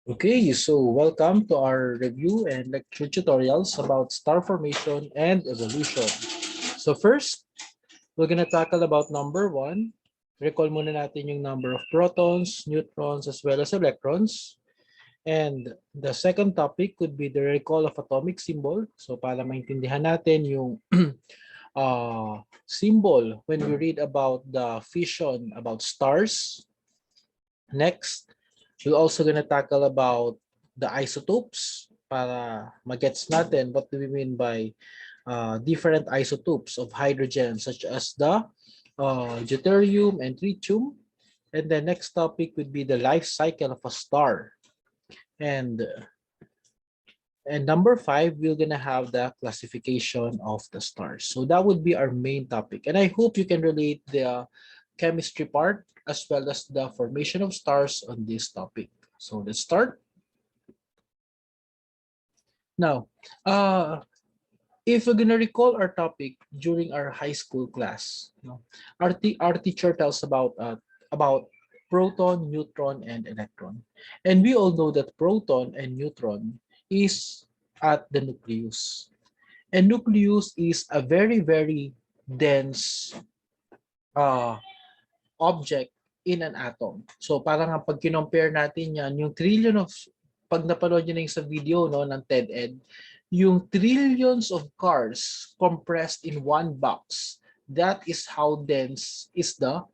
Okay, so welcome to our review and lecture tutorials about star formation and evolution. So first, we're gonna tackle about number one. Recall muna natin yung number of protons, neutrons, as well as electrons. And the second topic could be the recall of atomic symbol. So para maintindihan natin yung symbol when we read about the fission about stars. Next, we're also going to tackle about the isotopes para magets natin what do we mean by different isotopes of hydrogen such as the deuterium and tritium. And the next topic would be the life cycle of a star. And number five, we're gonna have the classification of the stars. So that would be our main topic. And I hope you can relate the chemistry part as well as the formation of stars on this topic. So let's start. Now, if we're gonna recall our topic during our high school class, our teacher tells about proton, neutron, and electron, and we all know that proton and neutron is at the nucleus, and nucleus is a very dense object in an atom. So parang pag kinompare natin yan, yung trillion of, pag napanood nyo na yung sa video no, ng TED-Ed, yung trillions of cars compressed in one box, that is how dense is the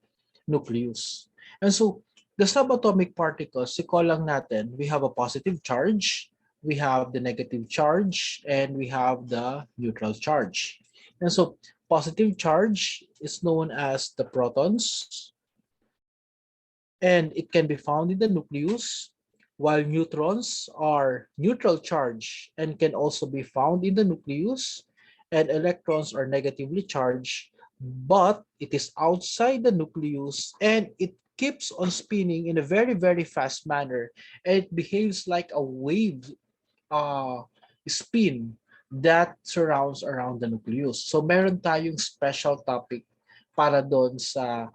nucleus. And so, the subatomic particles, i-call lang natin, we have a positive charge, we have the negative charge, and we have the neutral charge. And so, positive charge is known as the protons, and it can be found in the nucleus, while neutrons are neutral charge and can also be found in the nucleus, and electrons are negatively charged, but it is outside the nucleus and it keeps on spinning in a very fast manner, and it behaves like a wave spin that surrounds around the nucleus. So meron tayong special topic para doon sa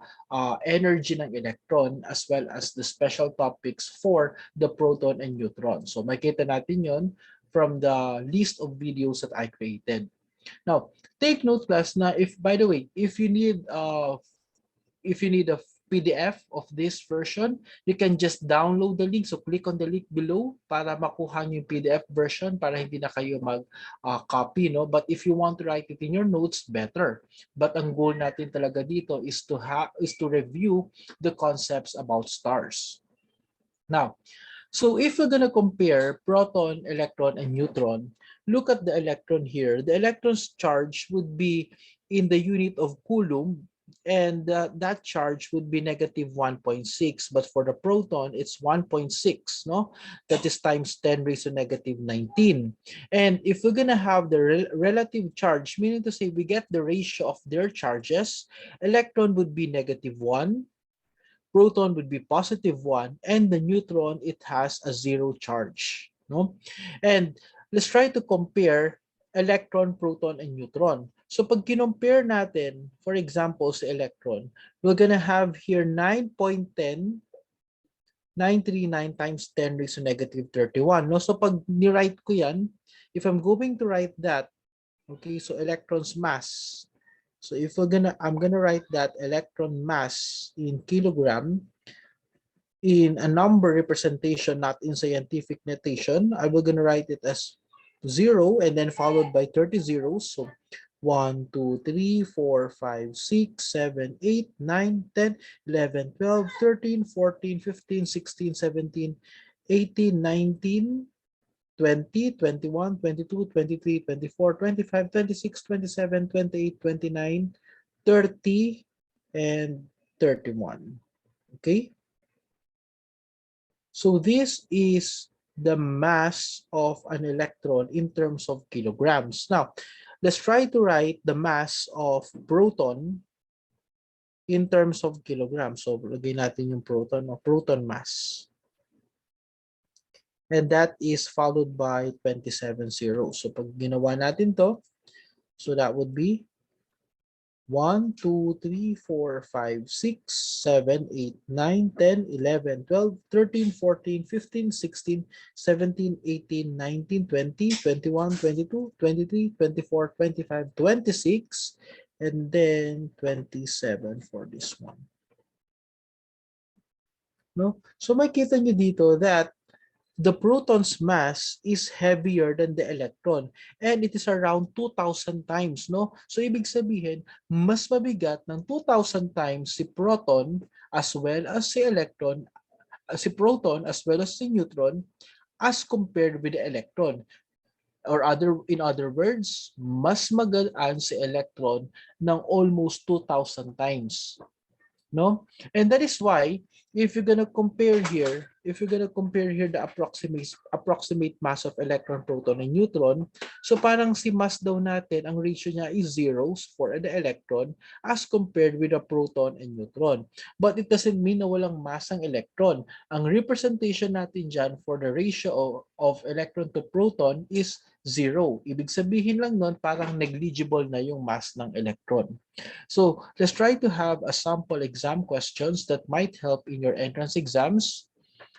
energy ng electron as well as the special topics for the proton and neutron. So makita natin yon from the list of videos that I created. Now, take note class na if, by the way, if you need a PDF of this version, you can just download the link. So click on the link below para makuha niyo yung PDF version para hindi na kayo mag-copy. No? But if you want to write it in your notes, better. But ang goal natin talaga dito is to review the concepts about stars. Now, so if we're going to compare proton, electron, and neutron, look at the electron here. The electron's charge would be in the unit of coulomb, and that charge would be negative 1.6, but for the proton it's 1.6, no, that is times 10 raised to negative 19. And if we're gonna have the relative charge, meaning to say we get the ratio of their charges, electron would be negative 1, proton would be positive 1, and the neutron, it has a 0 charge, no. And let's try to compare electron, proton, and neutron. So pag kinompare natin, for example, sa electron, we're gonna have here 9.10, 939 times 10 raised to negative 31. No? So pag ni-write ko yan, if I'm going to write that, okay, so electron's mass. So if I'm gonna write that electron mass in kilogram, in a number representation, not in scientific notation, I will gonna write it as 0 and then followed by 30 zeros. So 1, 2, 3, 4, 5, 6, 7, 8, 9, 10, 11, 12, 13, 14, 15, 16, 17, 18, 19, 20, 21, 22, 23, 24, 25, 26, 27, 28, 29, 30, and 31. Okay? So this is the mass of an electron in terms of kilograms. Now, let's try to write the mass of proton in terms of kilograms. So, lagay natin yung proton o proton mass. And that is followed by 27 zeros. So, pag ginawa natin to, so that would be 1, 2, 3, 4, 5, 6, 7, 8, 9, 10, 11, 12, 13, 14, 15, 16, 17, 18, 19, 20, 21, 22, 23, 24, 25, 26, and then 27 for this one. No? So makita nyo dito that the proton's mass is heavier than the electron and it is around 2,000 times, no? So ibig sabihin, mas mabigat ng 2,000 times si proton as well as si electron, si proton as well as si neutron as compared with the electron. Or in other words, mas magaan si electron ng almost 2,000 times. No? And that is why if you're gonna compare here, the approximate mass of electron, proton, and neutron, so parang si mass daw natin, ang ratio niya is zeros for the electron as compared with the proton and neutron. But it doesn't mean na walang mass ang electron. Ang representation natin dyan for the ratio of electron to proton is zero. Ibig sabihin lang nun, parang negligible na yung mass ng electron. So let's try to have a sample exam questions that might help in your entrance exams.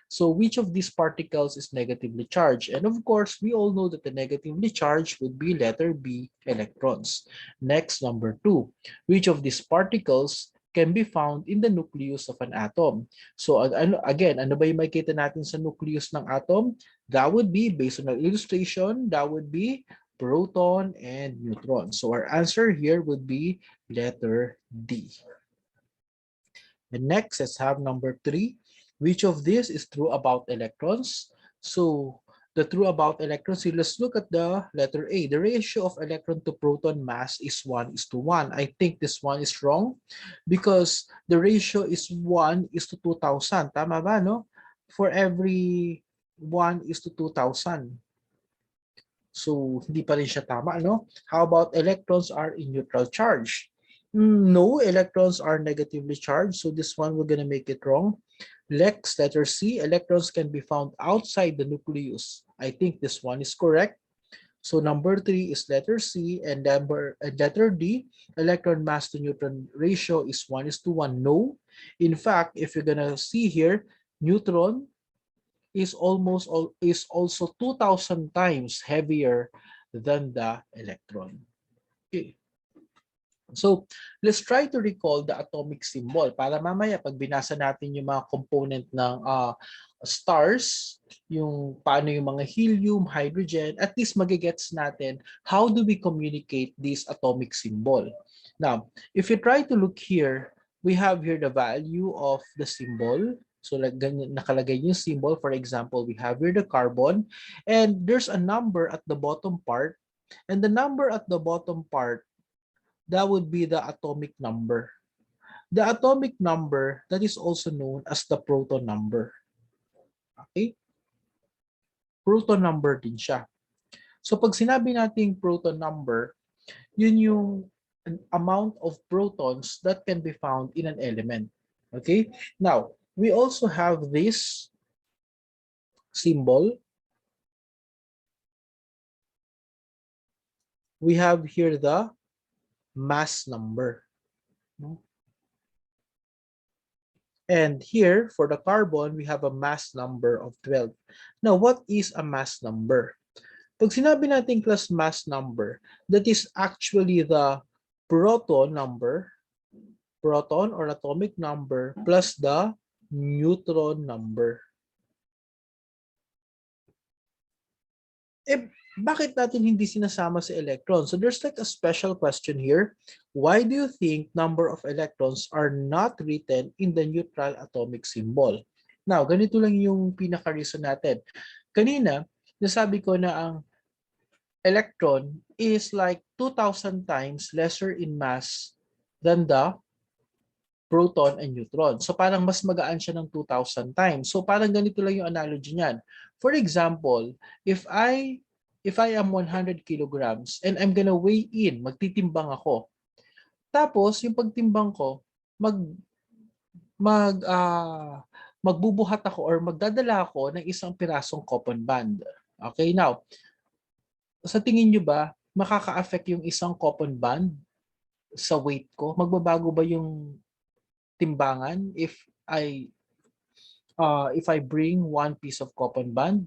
So which of these particles is negatively charged? And of course, we all know that the negatively charged would be letter B, electrons. Next, number 2. Which of these particles can be found in the nucleus of an atom? So again, ano ba yung makikita natin sa nucleus ng atom? That would be, based on the illustration, that would be proton and neutron. So our answer here would be letter D. And next, let's have number 3. Which of this is true about electrons? So the true about electrons, let's look at the letter A. The ratio of electron to proton mass is 1:1. I think this one is wrong because the ratio is 1:2,000. Tama ba, no? For every 1:2,000. So hindi pa rin siya tama, no? How about electrons are in neutral charge? No, electrons are negatively charged. So this one, we're going to make it wrong. Next, letter C, electrons can be found outside the nucleus. I think this one is correct. So number 3 is letter C, and letter D, electron mass to neutron ratio is 1:1. No. In fact, if you're going to see here, neutron is also 2,000 times heavier than the electron. Okay. So, let's try to recall the atomic symbol para mamaya pag binasa natin yung mga component ng stars, yung paano yung mga helium, hydrogen, at least magigets natin how do we communicate this atomic symbol. Now, if you try to look here, we have here the value of the symbol. So, like ganyan, nakalagay yung symbol. For example, we have here the carbon, and there's a number at the bottom part, and the number at the bottom part, that would be the atomic number. The atomic number, that is also known as the proton number. Okay? Proton number din siya. So pag sinabi nating proton number, yun yung amount of protons that can be found in an element. Okay? Now, we also have this symbol. We have here the mass number. And here, for the carbon, we have a mass number of 12. Now, what is a mass number? Pag sinabi natin class mass number, that is actually the proton number, proton or atomic number, plus the neutron number. Bakit natin hindi sinasama si electron? So there's like a special question here. Why do you think number of electrons are not written in the neutral atomic symbol? Now, ganito lang yung pinaka-reason natin. Kanina, nasabi ko na ang electron is like 2,000 times lesser in mass than the proton and neutron. So parang mas magaan siya ng 2,000 times. So parang ganito lang yung analogy niyan. For example, if I am 100 kilograms and I'm gonna weigh in, magtitimbang ako. Tapos, yung pagtimbang ko, magbubuhat ako or magdadala ako ng isang pirasong coupon band. Okay, now, sa tingin nyo ba, makaka-affect yung isang coupon band sa weight ko? Magbabago ba yung timbangan if I bring one piece of coupon band?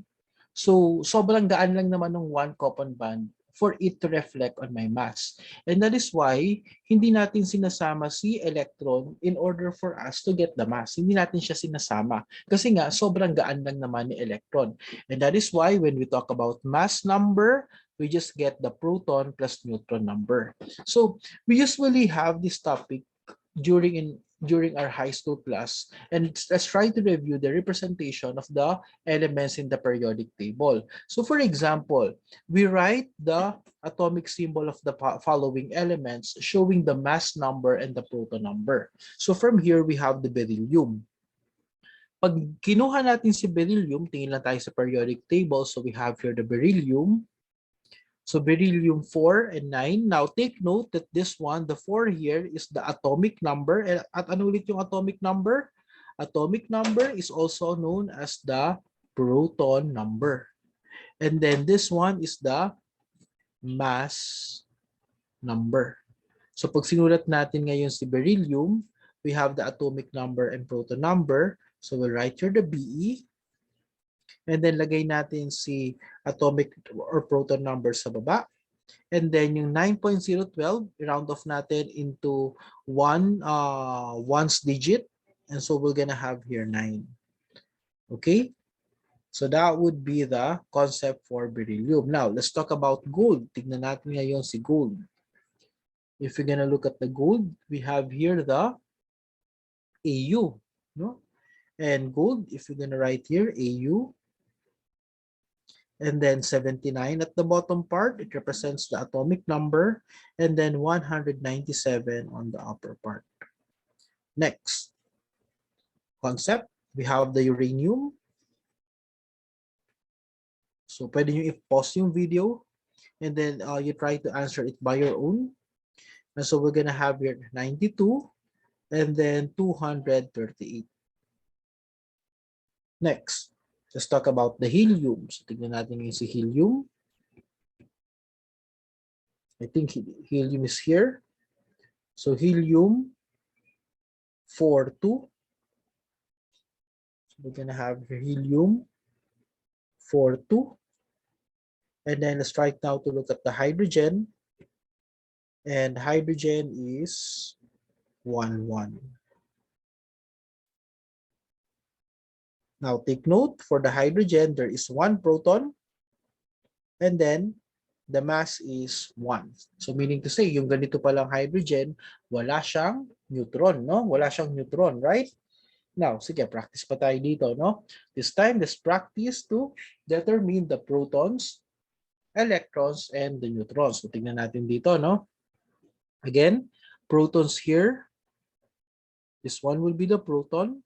So, sobrang gaan lang naman ng one coupon band for it to reflect on my mass. And that is why hindi natin sinasama si electron in order for us to get the mass. Hindi natin siya sinasama. Kasi nga, sobrang gaan lang naman ni electron. And that is why when we talk about mass number, we just get the proton plus neutron number. So, we usually have this topic during our high school class, and let's try to review the representation of the elements in the periodic table. So for example, we write the atomic symbol of the following elements showing the mass number and the proton number. So from here, we have the beryllium. Pag kinuha natin si beryllium, tingin lang tayo sa periodic table. So we have here the beryllium. So beryllium 4 and 9. Now take note that this one, the 4 here, is the atomic number. At ano ulit yung atomic number? Atomic number is also known as the proton number. And then this one is the mass number. So pag sinulat natin ngayon si beryllium, we have the atomic number and proton number. So we'll write here the Be. And then lagay natin si atomic or proton number sa baba. And then yung 9.012, round off natin into ones digit. And so we're gonna have here 9. Okay? So that would be the concept for beryllium. Now, let's talk about gold. Tignan natin ngayon si gold. If you're gonna look at the gold, we have here the AU. No? And gold, if you're gonna write here, AU, and then 79 at the bottom part, it represents the atomic number, and then 197 on the upper part. Next concept, we have the uranium. So pwede nyo i-pause yung video, and then you try to answer it by your own. And so we're gonna have here 92, and then 238. Next, let's talk about the helium. So tignan natin yung si helium. I think helium is here. So helium 42. So we're gonna have helium 42. And then let's try now to look at the hydrogen. And hydrogen is 11. Now take note, for the hydrogen, there is one proton, and then the mass is 1. So meaning to say, yung ganito palang hydrogen, wala siyang neutron, no? Wala siyang neutron, right? Now, sige, practice pa tayo dito, no? This time, let's practice to determine the protons, electrons, and the neutrons. So tingnan natin dito, no? Again, protons here. This one will be the proton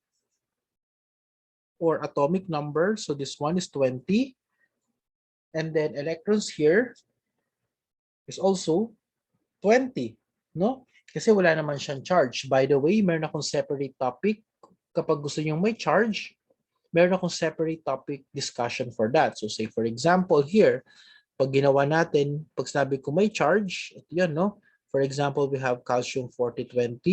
or atomic number. So this one is 20. And then electrons here is also 20, no? Kasi wala naman siyang charge. By the way, meron akong separate topic. Kapag gusto niyo may charge, meron akong separate topic discussion for that. So say for example here, pag ginawa natin, pag sabi ko may charge, ito yan, no? For example, we have calcium 4020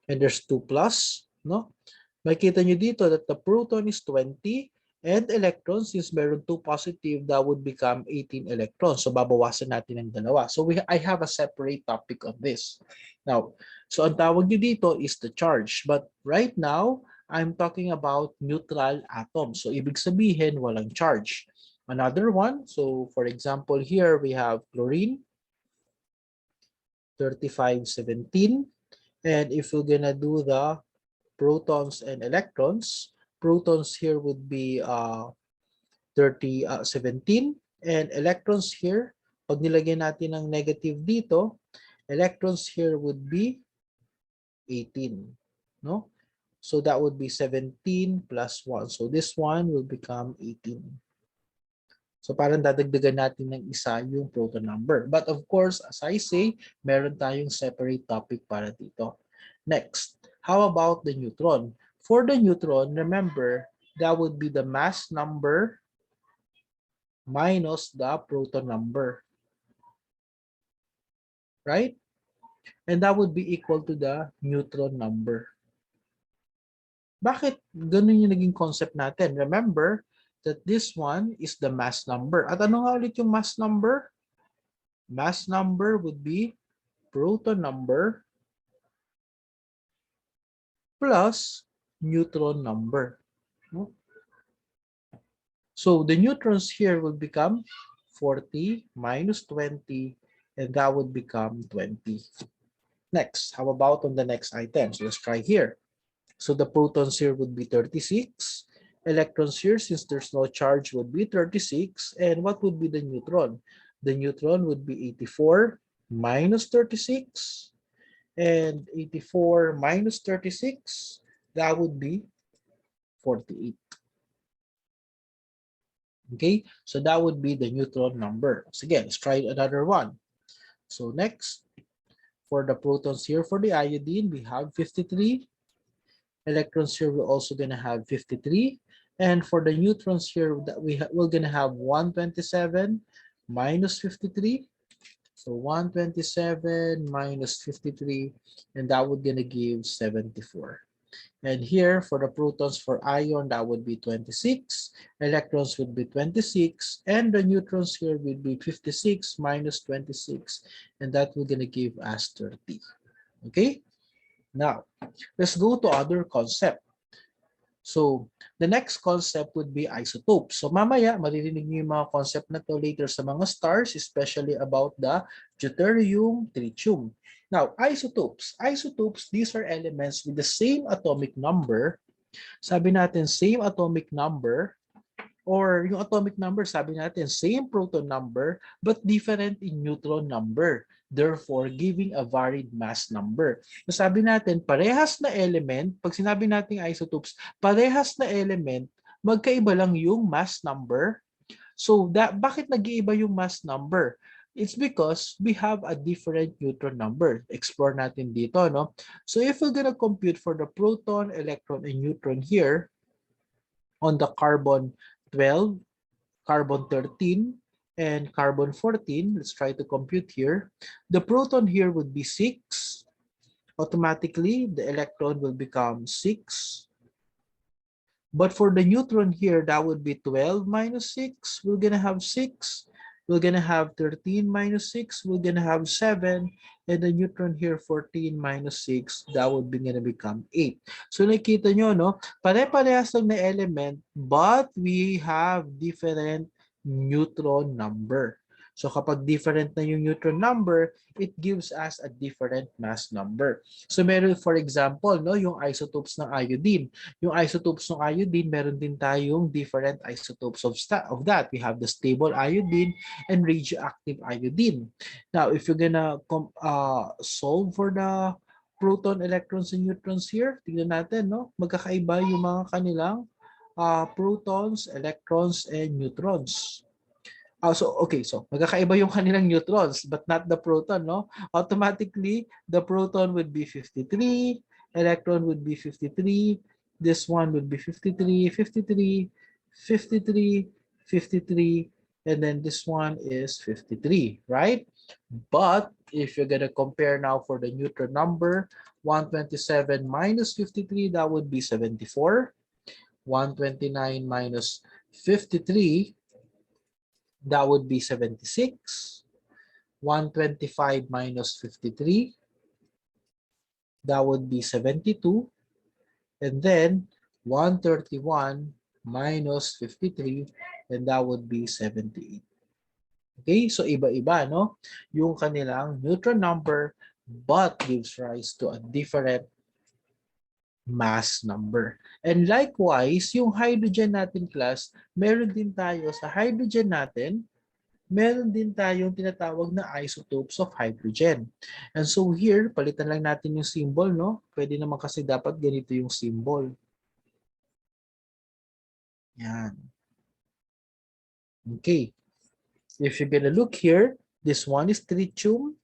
and there's 2 plus, no? Makikita nyo dito that the proton is 20 and electrons, since meron 2 positive, that would become 18 electrons. So babawasan natin ang dalawa. So I have a separate topic on this. Now, so ang tawag nyo dito is the charge. But right now, I'm talking about neutral atoms. So ibig sabihin, walang charge. Another one, so for example here, we have chlorine, 3517. And if we're gonna do the protons and electrons, protons here would be 17, and electrons here, pag nilagyan natin ng negative dito, electrons here would be 18, no? So that would be 17 plus 1. So this one will become 18. So parang dadagdagan natin ng isa yung proton number. But of course, as I say, meron tayong separate topic para dito. Next, how about the neutron? For the neutron, remember, that would be the mass number minus the proton number. Right? And that would be equal to the neutron number. Bakit ganun yung naging concept natin? Remember that this one is the mass number. At ano nga ulit yung mass number? Mass number would be proton number plus neutron number. So the neutrons here will become 40 minus 20, and that would become 20. Next, how about on the next item? So let's try here. So the protons here would be 36. Electrons here, since there's no charge, would be 36. And what would be the neutron? The neutron would be 84 minus 36. And 84 minus 36, that would be 48. Okay, so that would be the neutron number. So again, let's try another one. So next, for the protons here, for the iodine, we have 53. Electrons here, we're also going to have 53. And for the neutrons here, that we're going to have 127 minus 53. So 127 minus 53, and that would going to give 74. And here for the protons for ion, that would be 26. Electrons would be 26. And the neutrons here would be 56 minus 26. And that will going to give us 30. Okay? Now, let's go to other concept. So, the next concept would be isotopes. So, mamaya, maririnig niyo yung mga concept na to later sa mga stars, especially about the deuterium, tritium. Now, isotopes. Isotopes, these are elements with the same atomic number. Sabi natin, same atomic number. Or yung atomic number, sabi natin, same proton number, but different in neutron number. Therefore, giving a varied mass number. So sabi natin, parehas na element, pag sinabi natin isotopes, parehas na element, magkaiba lang yung mass number. So, bakit nag-iiba yung mass number? It's because we have a different neutron number. Explore natin dito, no? So, if we're gonna compute for the proton, electron, and neutron here, on the carbon 12, carbon 13, and carbon 14, let's try to compute here. The proton here would be 6. Automatically, the electron will become 6. But for the neutron here, that would be 12 minus 6. We're going to have 6. We're going to have 13 minus 6. We're going to have 7. And the neutron here, 14 minus 6, that would be going to become 8. So nakita nyo, no? Pare-parehas lang na element, but we have different neutron number. So kapag different na yung neutron number, it gives us a different mass number. So meron, for example, no, yung isotopes ng iodine. Yung isotopes ng iodine, meron din tayong different isotopes of that. We have the stable iodine and radioactive iodine. Now, if you're gonna solve for the proton, electrons, and neutrons here, tingnan natin, no? Magkakaiba yung mga kanilang protons, electrons, and neutrons. So magkakaiba yung kanilang neutrons, but not the proton, no? Automatically, the proton would be 53, electron would be 53, this one would be 53, 53, 53, 53, and then this one is 53, right? But if you're gonna compare now for the neutron number, 127 minus 53, that would be 74. 129 minus 53, that would be 76. 125 minus 53, that would be 72. And then 131 minus 53, and that would be 78. Okay, so iba-iba, no? Yung kanilang neutron number, but gives rise to a different mass number. And likewise, yung hydrogen natin class, meron din tayo sa hydrogen natin, meron din tayong tinatawag na isotopes of hydrogen. And so here, palitan lang natin yung symbol, no? Pwede naman kasi dapat ganito yung symbol. Yan. Okay. If you're gonna look here, this one is tritium,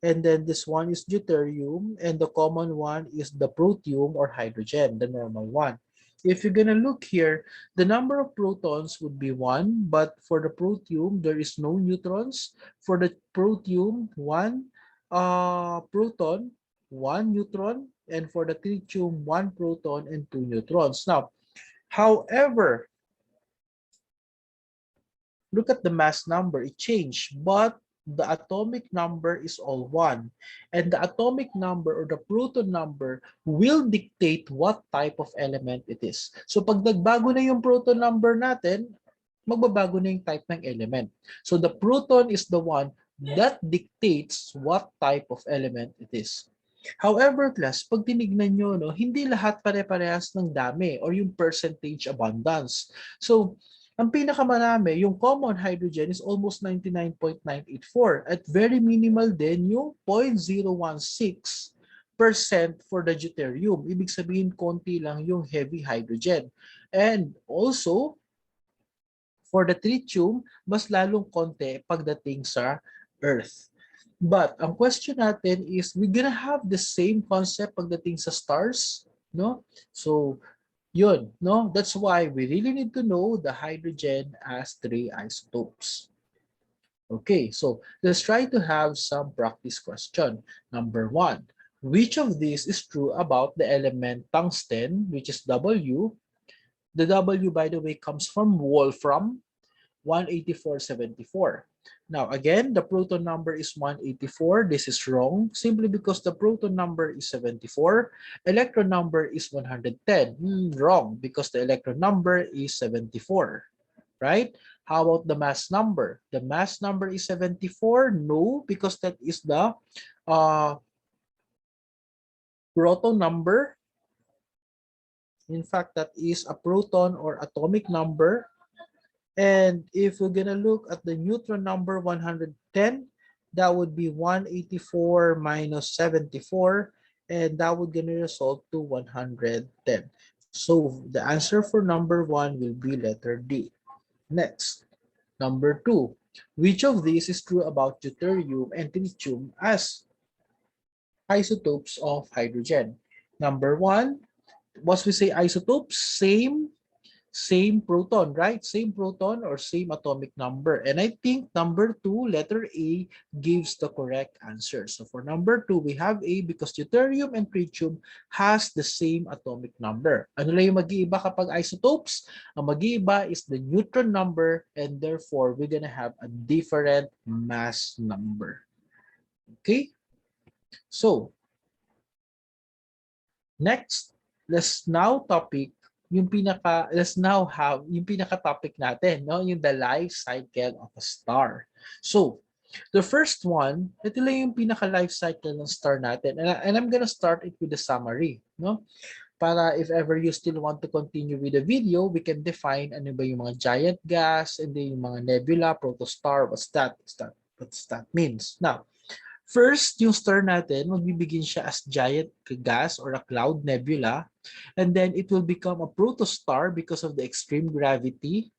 and then this one is deuterium, and the common one is the protium or hydrogen, the normal one. If you're gonna look here, the number of protons would be 1, but for the protium, there is no neutrons. For the protium, 1, proton, 1 neutron, and for the tritium, 1 proton and 2 neutrons. Now, however, look at the mass number, it changed, but the atomic number is all one. And the atomic number or the proton number will dictate what type of element it is. So pag nagbago na yung proton number natin, magbabago na yung type ng element. So the proton is the one that dictates what type of element it is. However, class, pag tinignan nyo, no, hindi lahat pare-parehas ng dami or yung percentage abundance. So, ang pinakamarami, yung common hydrogen is almost 99.984 at very minimal din yung 0.016% for the deuterium. Ibig sabihin, konti lang yung heavy hydrogen. And also, for the tritium, mas lalong konti pagdating sa Earth. But ang question natin is, we're gonna have the same concept pagdating sa stars, no? So, yun, no? That's why we really need to know the hydrogen as 3 isotopes. Okay, so let's try to have some practice question. Number 1, which of these is true about the element tungsten, which is W? The W, by the way, comes from Wolfram, 184.74. Now, again, the proton number is 184. This is wrong simply because the proton number is 74. Electron number is 110. Wrong because the electron number is 74. Right? How about the mass number? The mass number is 74. No, because that is the proton number. In fact, that is a proton or atomic number. And if we're gonna look at the neutron number 110, that would be 184 minus 74, and that would gonna result to 110. So the answer for number 1 will be letter D. Next, number 2. Which of these is true about deuterium and tritium as isotopes of hydrogen? Number 1, once we say isotopes, same proton, right? Same proton or same atomic number. And I think number 2, letter A, gives the correct answer. So for number 2, we have A because deuterium and tritium has the same atomic number. Ano lang yung mag-iiba kapag isotopes? Ang mag-iiba is the neutron number, and therefore we're gonna have a different mass number. Okay? So, next, let's now have yung pinaka-topic natin, no? Yung the life cycle of a star. So, the first one, ito lang yung pinaka-life cycle ng star natin. And I'm gonna start it with the summary, no? Para if ever you still want to continue with the video, we can define ano ba yung mga giant gas and then yung mga nebula, protostar, what's that means. Now, first, yung star natin, magbibigin siya as giant gas or a cloud nebula. And then it will become a protostar because of the extreme gravity.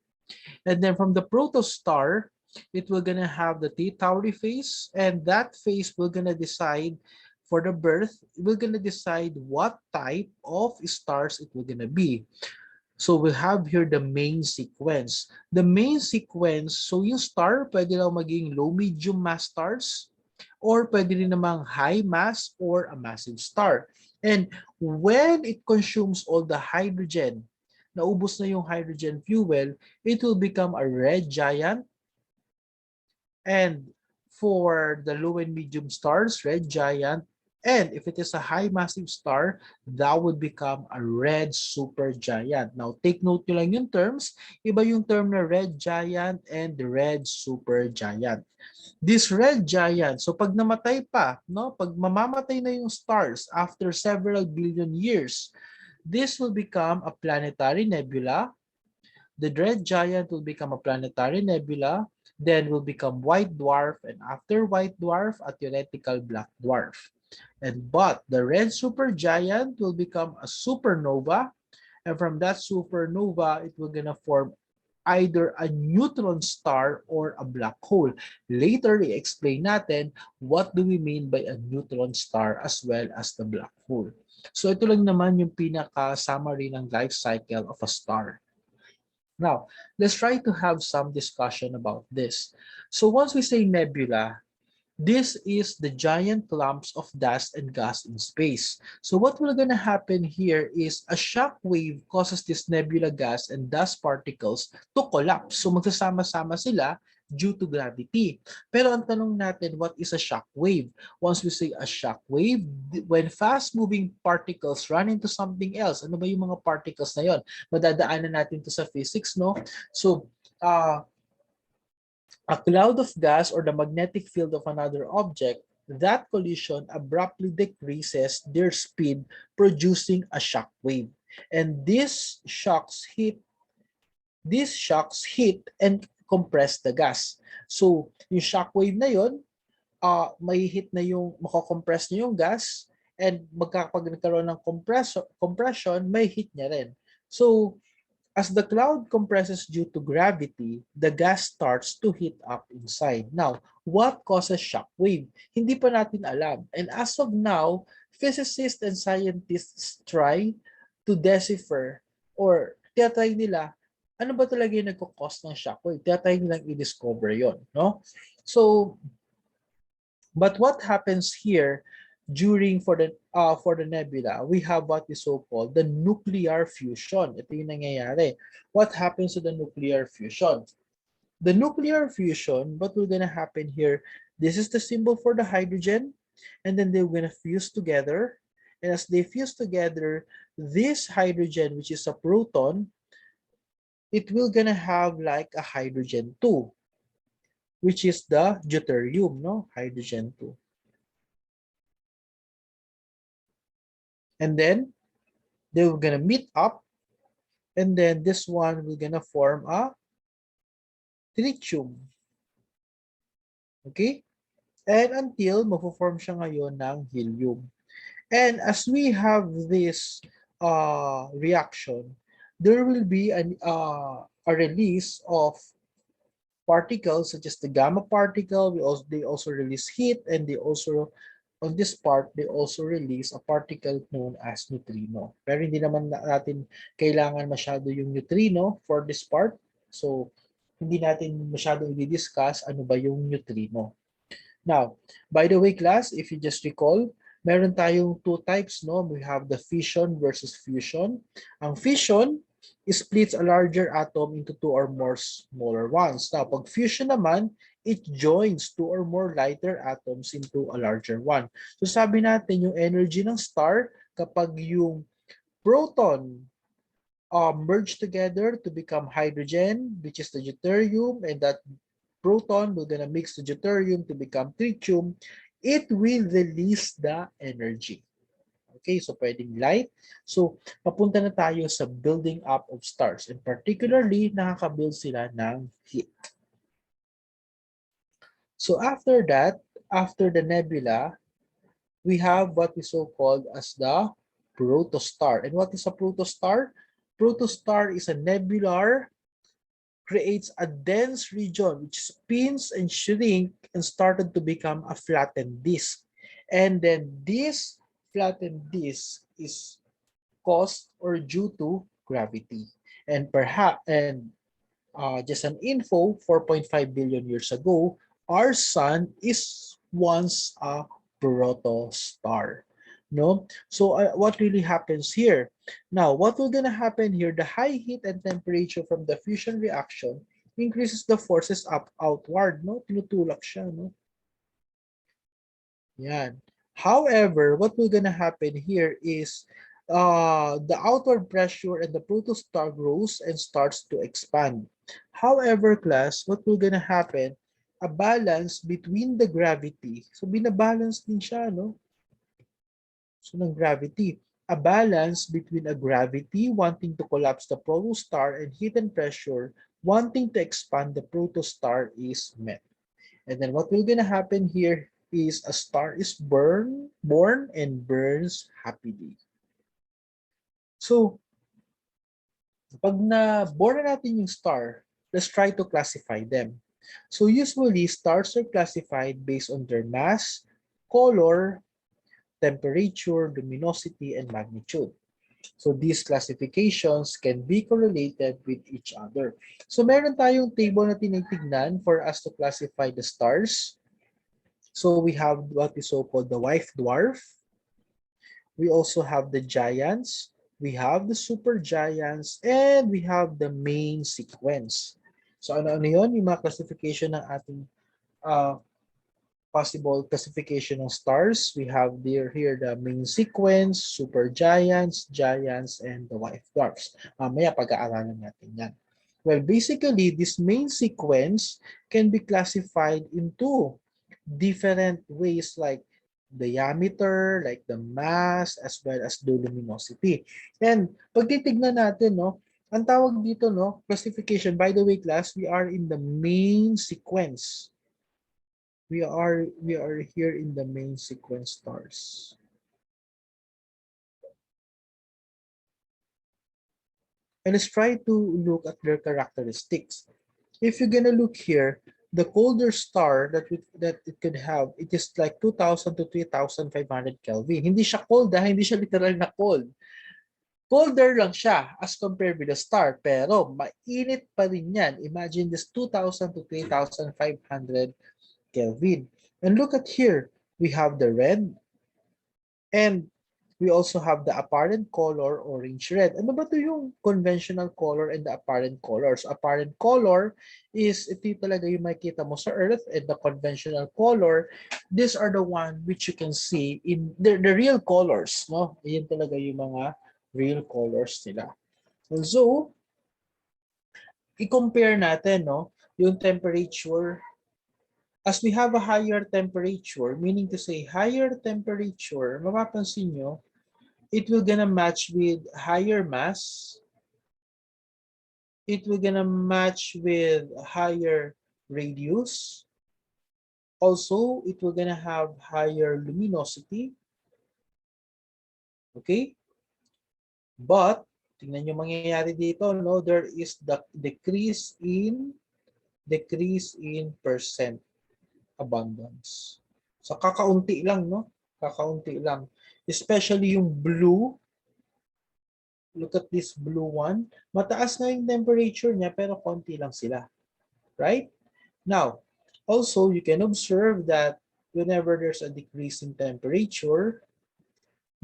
And then from the protostar, it will gonna have the T-Tauri phase. And that phase will gonna decide for the birth, we're gonna decide what type of stars it will gonna be. So we have here the main sequence. The main sequence, so yung star, pwede lang maging low medium mass stars, or pwede rin namang high mass or a massive star. And when it consumes all the hydrogen, naubos na yung hydrogen fuel, it will become a red giant. And for the low and medium stars, red giant. And if it is a high massive star, that would become a red supergiant. Now, take note nyo lang yung terms. Iba yung term na red giant and red supergiant. This red giant, so pag namatay pa, no, pag mamamatay na yung stars after several billion years, this will become a planetary nebula. The red giant will become a planetary nebula, then will become white dwarf, and after white dwarf, a theoretical black dwarf. But the red supergiant will become a supernova, and from that supernova, it will gonna form either a neutron star or a black hole. Later, i-explain natin what do we mean by a neutron star as well as the black hole. So ito lang naman yung pinaka-summary ng life cycle of a star. Now, let's try to have some discussion about this. So once we say nebula, This is the giant clumps of dust and gas in space. So what will gonna happen here is a shock wave causes this nebula gas and dust particles to collapse. So magsasama-sama sila due to gravity. Pero ang tanong natin, what is a shock wave? Once we say a shock wave, when fast-moving particles run into something else, ano ba yung mga particles na yon? Madadaanan natin to sa physics, no? So, a cloud of gas or the magnetic field of another object, that collision abruptly decreases their speed, producing a shock wave. And these shocks hit and compress the gas. So, yung shock wave na yon, may hit na yung mako-compress niya yung gas and magkakaroon ng compression, may hit niya rin. So, as the cloud compresses due to gravity, the gas starts to heat up inside. Now, what causes shock wave? Hindi pa natin alam. And as of now, physicists and scientists try to decipher or tiyatry nila ano ba talaga yung nagko-cause ng shock wave. Tiyatry nilang i-discover yon, no? So, but what happens here during for the nebula, we have what is so-called the nuclear fusion. Ito yung nangyayari. What happens to the nuclear fusion? The nuclear fusion, what will gonna happen here? This is the symbol for the hydrogen, and then they're gonna fuse together. And as they fuse together, this hydrogen, which is a proton, it will gonna have like a hydrogen 2, which is the deuterium, no? Hydrogen 2. And then they were gonna meet up, and then this one will gonna form a tritium. Okay? And until mapo-form siya ngayon ng helium. And as we have this reaction, there will be a release of particles such as the gamma particle. They also release heat, and they also on this part, they also release a particle known as neutrino. Pero hindi naman natin kailangan masyado yung neutrino for this part. So, hindi natin masyado i-discuss ano ba yung neutrino. Now, by the way, class, if you just recall, meron tayong two types, no? We have the fission versus fusion. Ang fission splits a larger atom into two or more smaller ones. Now, pag fusion naman, it joins two or more lighter atoms into a larger one. So sabi natin yung energy ng star kapag yung proton merge together to become hydrogen, which is the deuterium, and that proton will gonna mix the deuterium to become tritium, it will release the energy. Okay, so pwedeng light. So, papunta na tayo sa building up of stars. And particularly, nakaka-build sila ng heat. So after that, after the nebula, we have what is so-called as the protostar. And what is a protostar? Protostar is a nebular, creates a dense region which spins and shrink and started to become a flattened disk. And then this flattened disk is caused or due to gravity. And just an info, 4.5 billion years ago, our sun is once a protostar. No? So what really happens here? Now, what will gonna happen here? The high heat and temperature from the fusion reaction increases the forces outward. No? Tinutulak siya. No? Yan. However, what will gonna happen here is the outward pressure and the protostar grows and starts to expand. However, class, what will gonna happen? A balance between the gravity. So, binabalance din siya, no? So, ng gravity. A balance between a gravity wanting to collapse the protostar and heat and pressure wanting to expand the protostar is met. And then what will gonna happen here is a star is born and burns happily. So, pag na-born na natin yung star, let's try to classify them. So, usually, stars are classified based on their mass, color, temperature, luminosity, and magnitude. So, these classifications can be correlated with each other. So, meron tayong table na tinitignan for us to classify the stars. So we have what is so-called the white dwarf. We also have the giants. We have the supergiants, and we have the main sequence. So ano-ano yun? Yung mga classification ng ating uh, possible classification ng stars. We have here the main sequence, supergiants, giants, and the white dwarfs. Mamaya pag-aaralan natin yan. Well, basically, this main sequence can be classified into different ways like diameter, like the mass, as well as the luminosity. And pag titignan natin, no, ang tawag dito, no, classification, by the way, class, we are in the main sequence. We are here in the main sequence stars. And let's try to look at their characteristics. If you're gonna look here, the colder star that it could have, it is like 2,000 to 3,500 Kelvin. Hindi siya cold, hindi siya literal na cold. Colder lang siya as compared with the star, pero mainit pa rin yan. Imagine this 2,000 to 3,500 Kelvin. And look at here, we have the red, and we also have the apparent color orange red. Ano ba ito yung conventional color and the apparent color? So apparent color is ito talaga yung makikita mo sa Earth, and the conventional color, these are the one which you can see in the real colors, no? Ayan talaga yung mga real colors nila. And so, i-compare natin, no, yung temperature. As we have a higher temperature, meaning to say higher temperature, mapapansin nyo, it will gonna match with higher mass. It will gonna match with higher radius. Also, it will gonna have higher luminosity. Okay? But, tingnan nyo mangyayari dito, no? There is the decrease in percent abundance. So, kakaunti lang, no? Kakaunti lang. Especially yung blue. Look at this blue one. Mataas na yung temperature niya pero konti lang sila. Right? Now, also you can observe that whenever there's a decrease in temperature,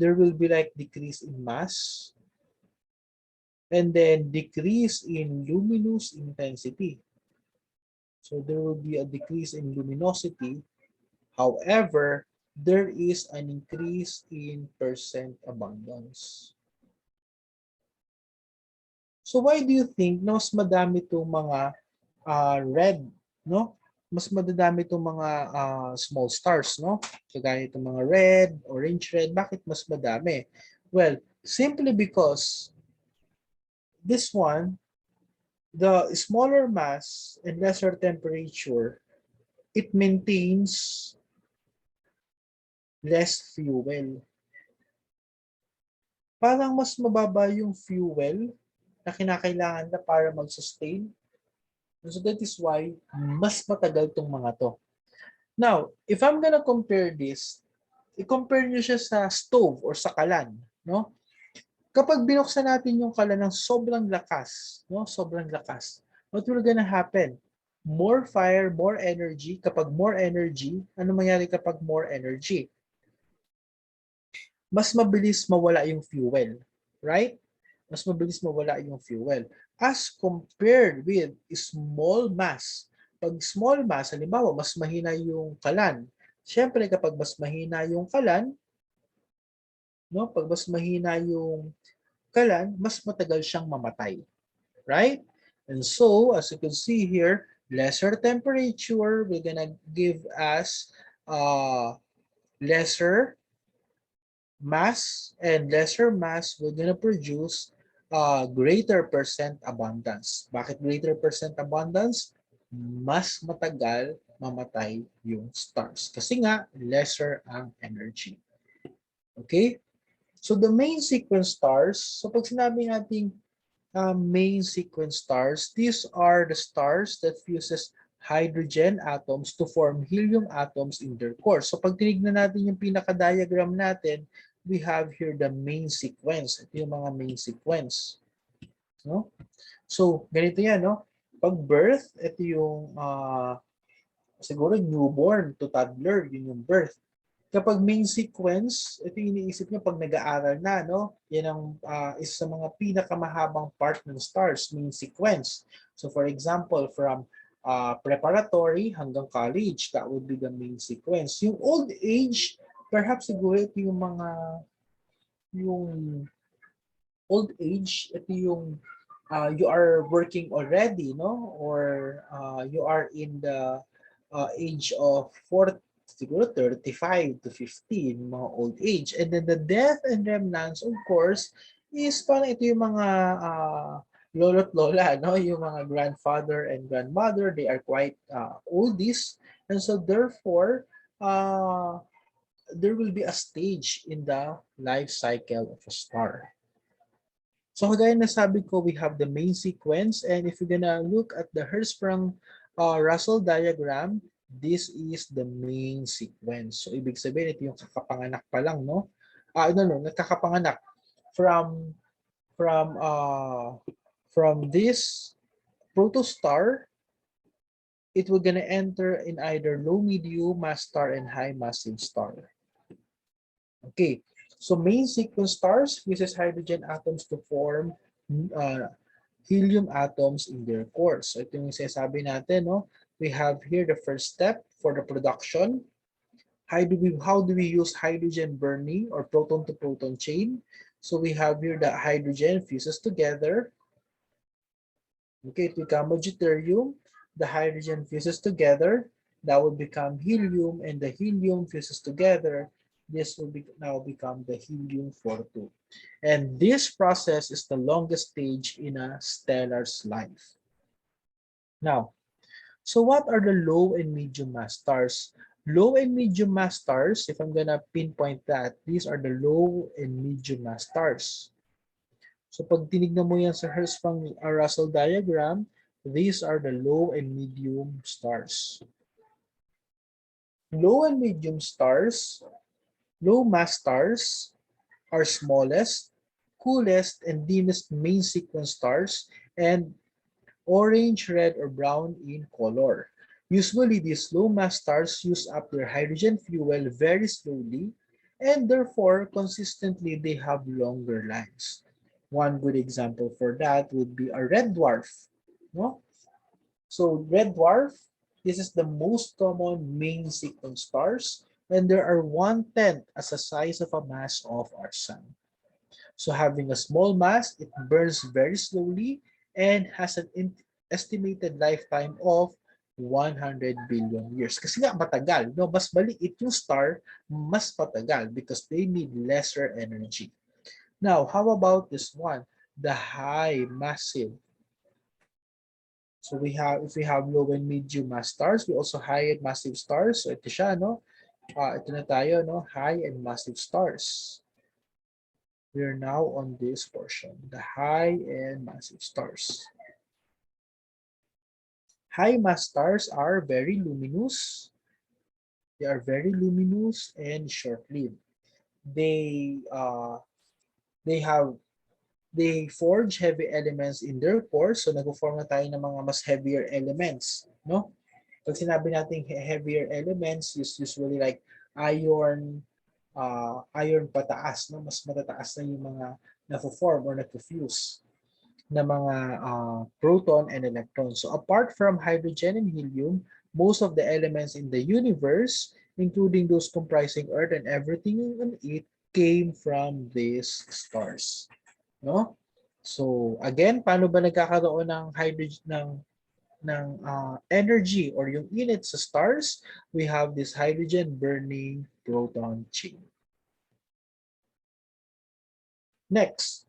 there will be like decrease in mass and then decrease in luminous intensity. So there will be a decrease in luminosity. However, there is an increase in percent abundance. So why do you think na mas madami itong mga red, no? Mas madadami itong mga small stars, no? Kagaya itong mga red, orange red, bakit mas madami? Well, simply because this one, the smaller mass and lesser temperature, it maintains less fuel. Parang mas mababa yung fuel na kinakailangan na para mag-sustain. So that is why mas matagal tong mga to. Now, if I'm gonna compare this, i-compare nyo siya sa stove or sa kalan, no? Kapag binuksan natin yung kalan ng sobrang lakas, no? Sobrang lakas, what will gonna happen? More fire, more energy. Kapag more energy, ano mangyari kapag more energy? Mas mabilis mawala yung fuel, right? Mas mabilis mawala yung fuel. As compared with small mass. Pag small mass, halimbawa, mas mahina yung kalan. Siyempre, kapag mas mahina yung kalan, no? Pag mas mahina yung kalan, mas matagal siyang mamatay. Right? And so, as you can see here, lesser temperature will gonna give us lesser mass, and lesser mass will gonna produce greater percent abundance. Bakit greater percent abundance? Mas matagal mamatay yung stars. Kasi nga, lesser ang energy. Okay? So the main sequence stars, so pag sinabi nating main sequence stars, these are the stars that fuses hydrogen atoms to form helium atoms in their core. So pag tinignan natin yung pinaka-diagram natin, we have here the main sequence. Ito yung mga main sequence. No? So, ganito yan, no? Pag birth, ito yung siguro newborn to toddler, yun yung birth. Kapag main sequence, ito yung iniisip nyo pag nag-aaral na, no? Yan ang isa sa mga pinakamahabang part ng stars, main sequence. So for example, from preparatory hanggang college, that would be the main sequence. Yung old age, perhaps siguro ito yung old age, ito yung you are working already, no? Or you are in the age of 40, siguro 35 to 50, mga old age. And then the death and remnants, of course, is parang ito yung mga lolo't lola, no? Yung mga grandfather and grandmother, they are quite oldies. And so therefore, there will be a stage in the life cycle of a star. So kagaya na sabi ko, we have the main sequence, and if you're gonna look at the Hertzsprung-Russell diagram, this is the main sequence. So ibig sabihin, ito yung kakapanganak pa lang, no? Nagkakapanganak from from uh from this protostar. It will gonna enter in either low medium mass star and high massive star. Okay, so main sequence stars uses hydrogen atoms to form helium atoms in their cores. So ito yung sinasabi natin, no? We have here the first step for the production. How do we use hydrogen burning or proton to proton chain? So we have here the hydrogen fuses together. Okay, to become a deuterium, the hydrogen fuses together. That would become helium, and the helium fuses together. This will now become the helium-42. And this process is the longest stage in a stellar's life. Now, so what are the low and medium mass stars? Low and medium mass stars, if I'm gonna pinpoint that, these are the low and medium mass stars. So pag tinignan mo yan sa Hertzsprung-Russell diagram, these are the low and medium stars. Low and medium stars, low mass stars are smallest, coolest, and dimmest main sequence stars, and orange, red, or brown in color. Usually, these low mass stars use up their hydrogen fuel very slowly, and therefore, consistently, they have longer lives. One good example for that would be a red dwarf. No? So red dwarf, this is the most common main sequence stars, and there are 1/10 as the size of a mass of our sun. So having a small mass, it burns very slowly and has an estimated lifetime of 100 billion years. Kasi nga matagal, no? Mas maliit yung star, mas matagal because they need lesser energy. Now, how about this one? The high massive. So if we have low and medium mass stars, we also high and massive stars. So ito siya, no? Ito na tayo, no? High and massive stars. We are now on this portion, the high and massive stars. High mass stars are very luminous. They are very luminous and short-lived. They forge heavy elements in their cores. So nag-form na tayo ng mga mas heavier elements, no? Pag sinabi natin heavier elements, usually like iron, iron pataas, no? Mas matataas na yung mga na-form or na-fuse na mga proton and electron. So apart from hydrogen and helium, most of the elements in the universe, including those comprising Earth and everything in it, came from these stars. No? So again, paano ba nagkakaroon ng hydrogen ng energy or yung init sa stars? We have this hydrogen burning proton chain. Next,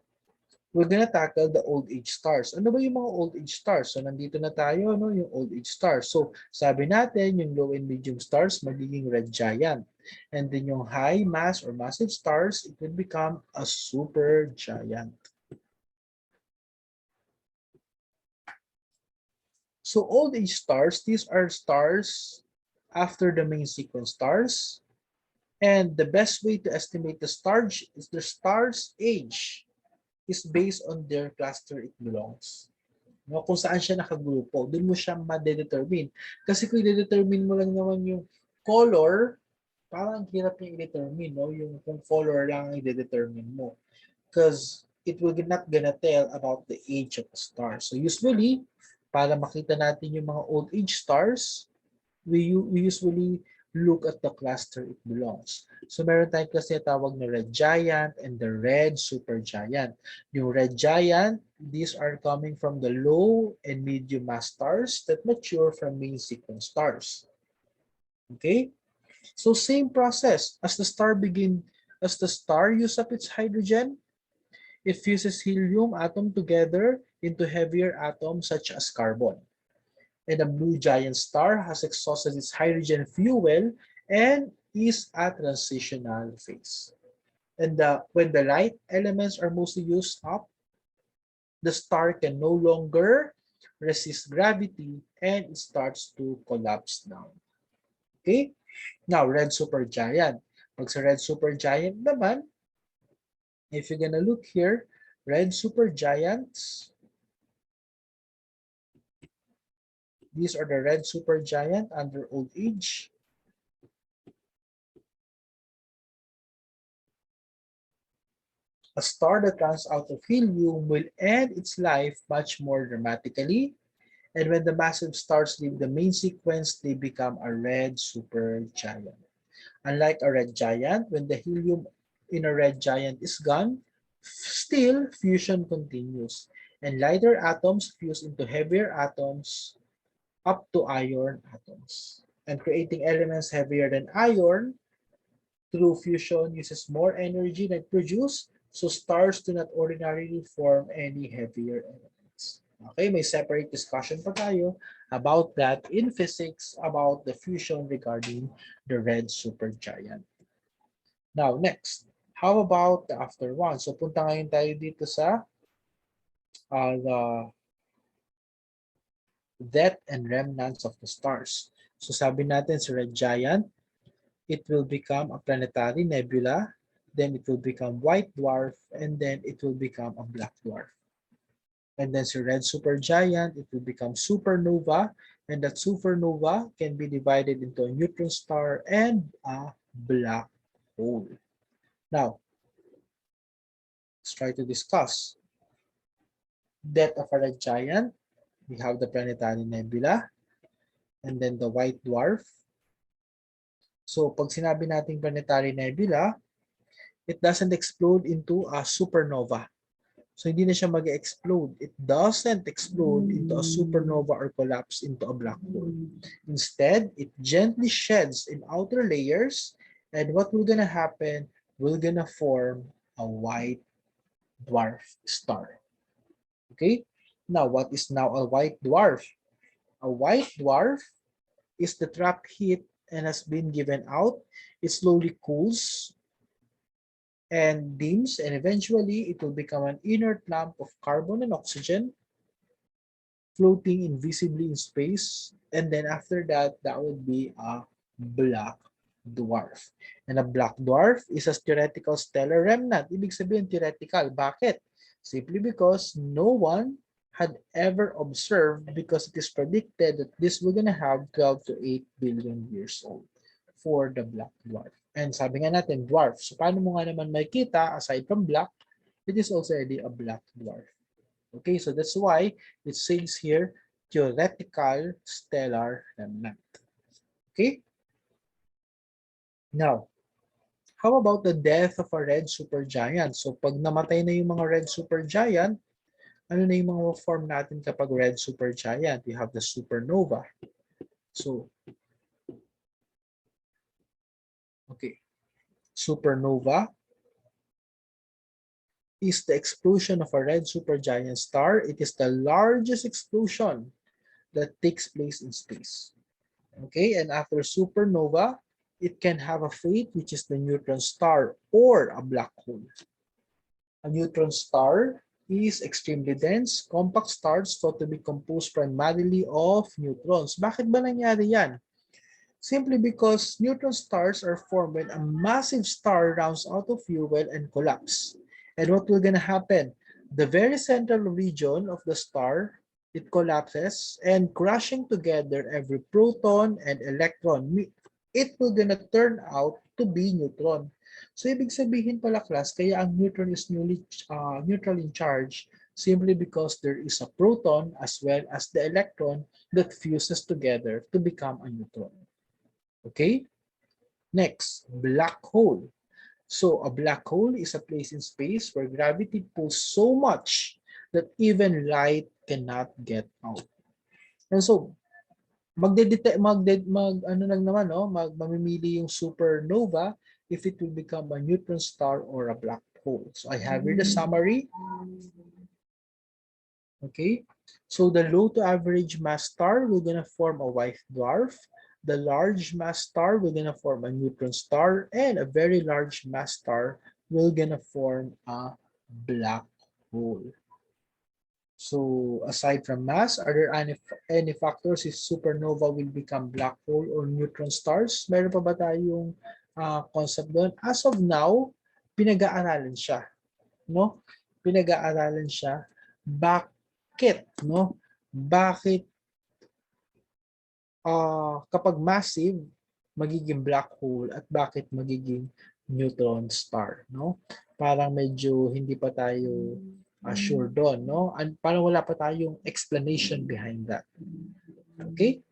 we're gonna tackle the old age stars. Ano ba yung mga old age stars? So nandito na tayo, no, yung old age stars. So sabi natin, yung low and medium stars magiging red giant. And then yung high mass or massive stars, it will become a super giant. So old age stars, these are stars after the main sequence stars. And the best way to estimate the star's age is based on their cluster it belongs. No? Kung saan siya nakagrupo, doon mo siya ma-determine. Kasi kung i-determine mo lang naman yung color, parang hirap yung i-determine, no? Yung kung color lang ang i-determine mo. Because it will not gonna tell about the age of the star. So usually, para makita natin yung mga old age stars, we usually look at the cluster it belongs. So meron tayong kasi tawag na red giant and the red supergiant. Yung red giant, these are coming from the low and medium mass stars that mature from main sequence stars. Okay? So same process as the star uses up its hydrogen, it fuses helium atom together into heavier atoms such as carbon. And a blue giant star has exhausted its hydrogen fuel and is at transitional phase. And when the light elements are mostly used up, the star can no longer resist gravity and it starts to collapse down. Okay? Now, red supergiant. Pag sa red supergiant naman, if you're gonna look here, red supergiants, these are the red supergiant under old age. A star that runs out of helium will end its life much more dramatically, and when the massive stars leave the main sequence, they become a red supergiant. Unlike a red giant, when the helium in a red giant is gone, still fusion continues, and lighter atoms fuse into heavier atoms up to iron atoms. And creating elements heavier than iron through fusion uses more energy than produced, so stars do not ordinarily form any heavier elements. Okay, may separate discussion pa tayo about that in physics about the fusion regarding the red supergiant. Now, next, how about the after one? So, punta ngayon tayo dito sa the death and remnants of the stars. So, sabi natin sa red giant, it will become a planetary nebula, then it will become white dwarf, and then it will become a black dwarf. And then si red supergiant, it will become supernova, and that supernova can be divided into a neutron star and a black hole. Now, let's try to discuss. Death of a red giant, we have the planetary nebula, and then the white dwarf. So, pag sinabi nating planetary nebula, it doesn't explode into a supernova. So, hindi na siya mag-explode. It doesn't explode into a supernova or collapse into a black hole. Instead, it gently sheds in outer layers, and what will gonna happen? We're gonna form a white dwarf star. Okay? Now, what is now a white dwarf? A white dwarf is the trapped heat and has been given out. It slowly cools and dims, and eventually it will become an inert lump of carbon and oxygen floating invisibly in space. And then after that, that would be a black dwarf. And a black dwarf is a theoretical stellar remnant. Ibig sabihin theoretical. Bakit? Simply because no one had ever observed, because it is predicted that this will gonna have 12 to 8 billion years old for the black dwarf. And sabi nga natin, dwarf. So paano mo nga naman makita, aside from black, it is also already a black dwarf. Okay, so that's why it says here, theoretical stellar remnant. Okay? Now, how about the death of a red supergiant? So pag namatay na yung mga red supergiant, ano na yung mga form natin kapag red supergiant? We have the supernova. So, okay. Supernova is the explosion of a red supergiant star. It is the largest explosion that takes place in space. Okay, and after supernova, it can have a fate, which is the neutron star or a black hole. A neutron star is extremely dense, compact stars thought to be composed primarily of neutrons. Bakit ba nangyari yan? Simply because neutron stars are formed when a massive star runs out of fuel and collapse. And what will gonna happen? The very central region of the star it collapses and crashing together every proton and electron. It will gonna turn out to be neutron. So ibig sabihin pala class, kaya ang neutron is neutral in charge simply because there is a proton as well as the electron that fuses together to become a neutron. Okay? Next, black hole. So a black hole is a place in space where gravity pulls so much that even light cannot get out. And so ano lang naman no, mamimili yung supernova if it will become a neutron star or a black hole. So I have here the summary. Okay, so the low to average mass star will gonna form a white dwarf. The large mass star will gonna form a neutron star, and a very large mass star will gonna form a black hole. So aside from mass, are there any factors if supernova will become black hole or neutron stars? Meron pa ba tayong concept doon? As of now, pinag-aaralan siya, no? Pinag-aaralan siya. Bakit, no? Bakit kapag massive magiging black hole at bakit magiging neutron star, no? Parang medyo hindi pa tayo sure doon, no? And parang wala pa tayong explanation behind that. Okay?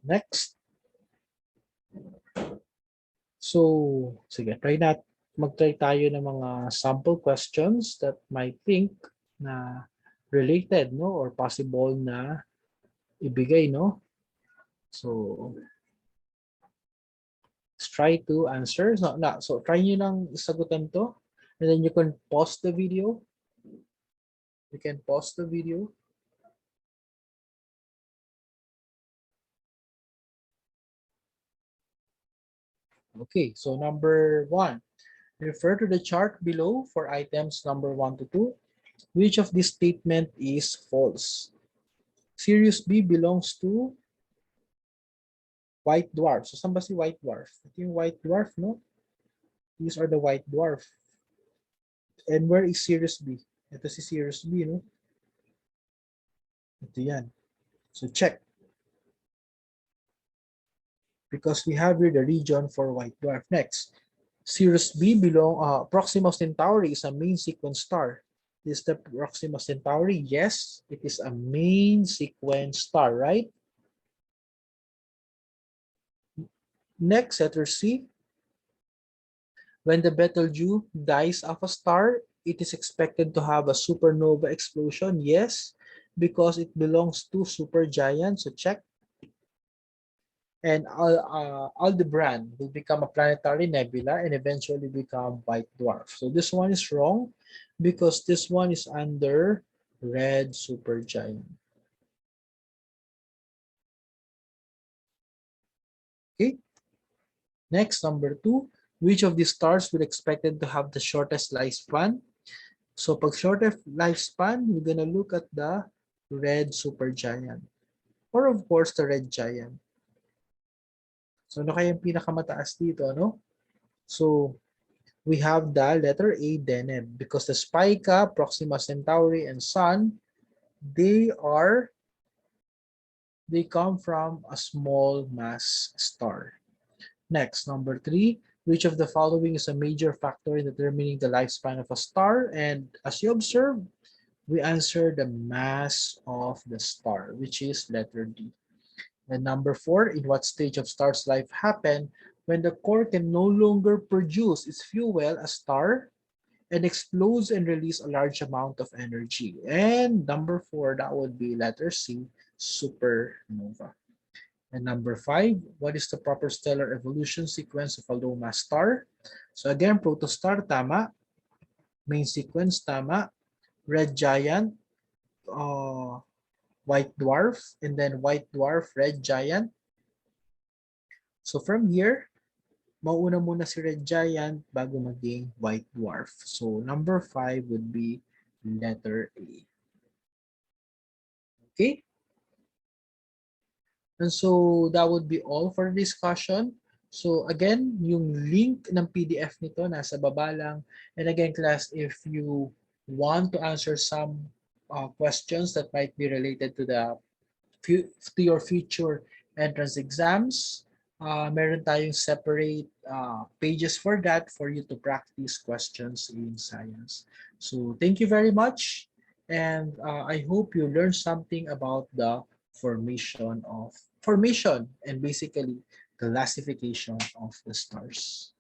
Next. So, sige, mag-try tayo ng mga sample questions that might think na related, no? Or possible na ibigay, no? So, let's try to answer. So try nyo lang isagutan to. And then you can pause the video. You can pause the video. Okay, so number 1. Refer to the chart below for items number 1 to 2. Which of this statement is false? Sirius B belongs to white dwarf. So saan ba si white dwarf? Ito yung white dwarf, no? These are the white dwarf. And where is Sirius B? Ito si Sirius B, no? Ito yan. So check. Because we have here the region for white dwarf. Next, Sirius B Proxima Centauri is a main sequence star. Is the Proxima Centauri? Yes, it is a main sequence star, right? Next, letter C. When the Betelgeuse dies of a star, it is expected to have a supernova explosion. Yes, because it belongs to supergiant. So check. And Aldebaran will become a planetary nebula and eventually become white dwarf. So this one is wrong because this one is under red supergiant. Okay. Next, number 2. Which of these stars will expected to have the shortest lifespan? So pag shortest lifespan, we're gonna look at the red supergiant. Or of course, the red giant. So ano kaya yung pinakamataas dito, no? So we have the letter A, Deneb, because the Spica, Proxima Centauri, and Sun, they come from a small mass star. Next, number 3, which of the following is a major factor in determining the lifespan of a star? And as you observe, we answer the mass of the star, which is letter D. And number 4, in what stage of star's life happen when the core can no longer produce its fuel, a star, and explodes and release a large amount of energy? And number 4, that would be letter C, supernova. And number 5, what is the proper stellar evolution sequence of a low mass star? So again, protostar, tama. Main sequence, tama. Red giant, white dwarf, and then white dwarf, red giant. So from here, mauuna muna si red giant bago maging white dwarf. So number 5 would be letter A. Okay? And so that would be all for the discussion. So again, yung link ng PDF nito nasa baba lang. And again, class, if you want to answer some questions that might be related to to your future entrance exams, meron tayong separate pages for that for you to practice questions in science. So thank you very much. And I hope you learned something about the formation and basically classification of the stars.